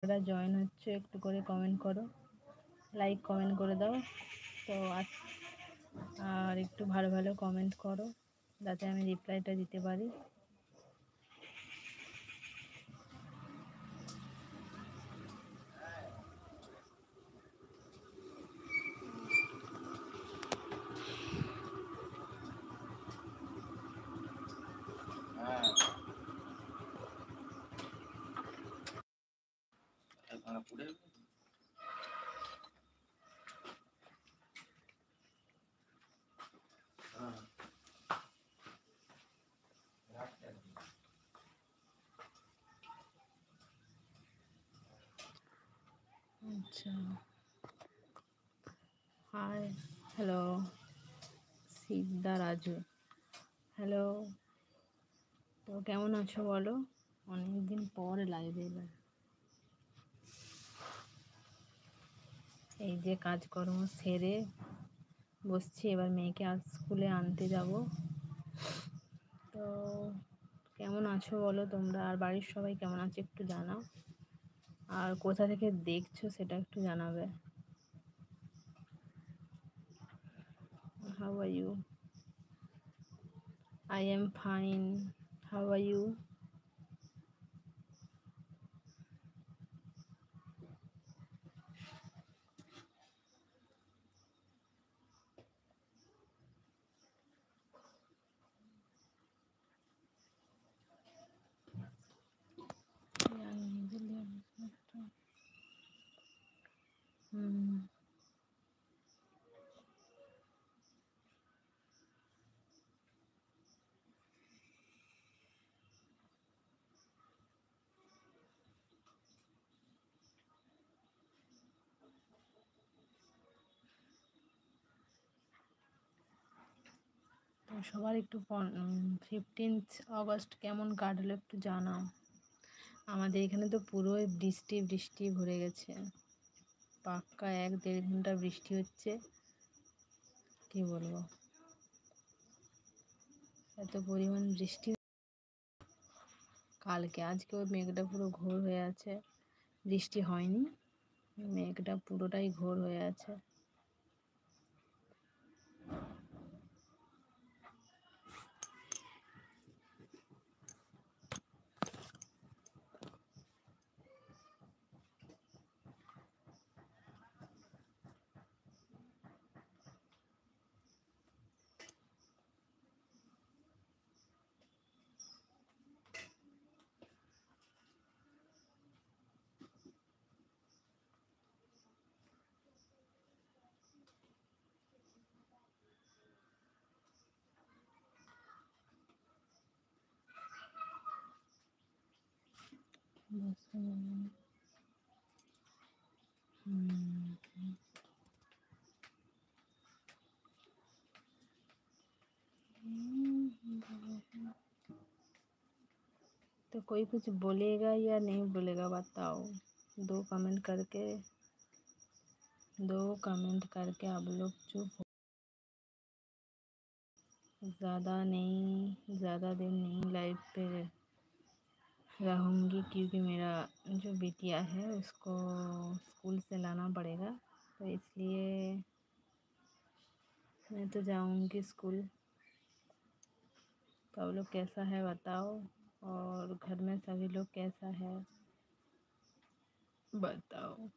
যারা জয়েন হচ্ছে একটু করে কমেন্ট করো, লাইক কমেন্ট করে দাও। তো আর একটু ভালো ভালো কমেন্ট করো যাতে আমি রিপ্লাইটা দিতে পারি। আচ্ছা, হাই, হ্যালো সিদ্ধা রাজু, হ্যালো। তো কেমন আছো বলো? অনেকদিন পরে লাইভে এলাম। এই যে কাজকর্ম সেরে বসছি, এবার মেয়েকে আজ স্কুলে আনতে যাব। তো কেমন আছো বলো তোমরা, আর বাড়ির সবাই কেমন আছে একটু জানাও, আর কোথা থেকে দেখছো সেটা একটু জানাবে। How are you? I am fine, how are you? তো সবার একটু 15th অগস্ট কেমন কাটলো একটু জানাও। আমাদের এখানে তো পুরোই বৃষ্টি বৃষ্টি ভরে গেছে, পাক্কা 1-1.5 ঘন্টা বৃষ্টি হচ্ছে। কি বলবো, এত পরিমাণ বৃষ্টি কালকে, আজকেও মেঘটা পুরো ঘোর হয়ে আছে, বৃষ্টি হয়নি, মেঘটা পুরোটাই ঘোর হয়ে আছে। तो कोई कुछ बोलेगा या नहीं बोलेगा बताओ। दो कमेंट करके आप लोग चुप। ज़्यादा नहीं, ज़्यादा दिन नहीं लाइव पे रहूँगी, क्योंकि मेरा जो बिटिया है उसको स्कूल से लाना पड़ेगा, तो इसलिए मैं तो जाऊँगी स्कूल। तो आप लोग कैसा है बताओ, और घर में सभी लोग कैसा है बताओ।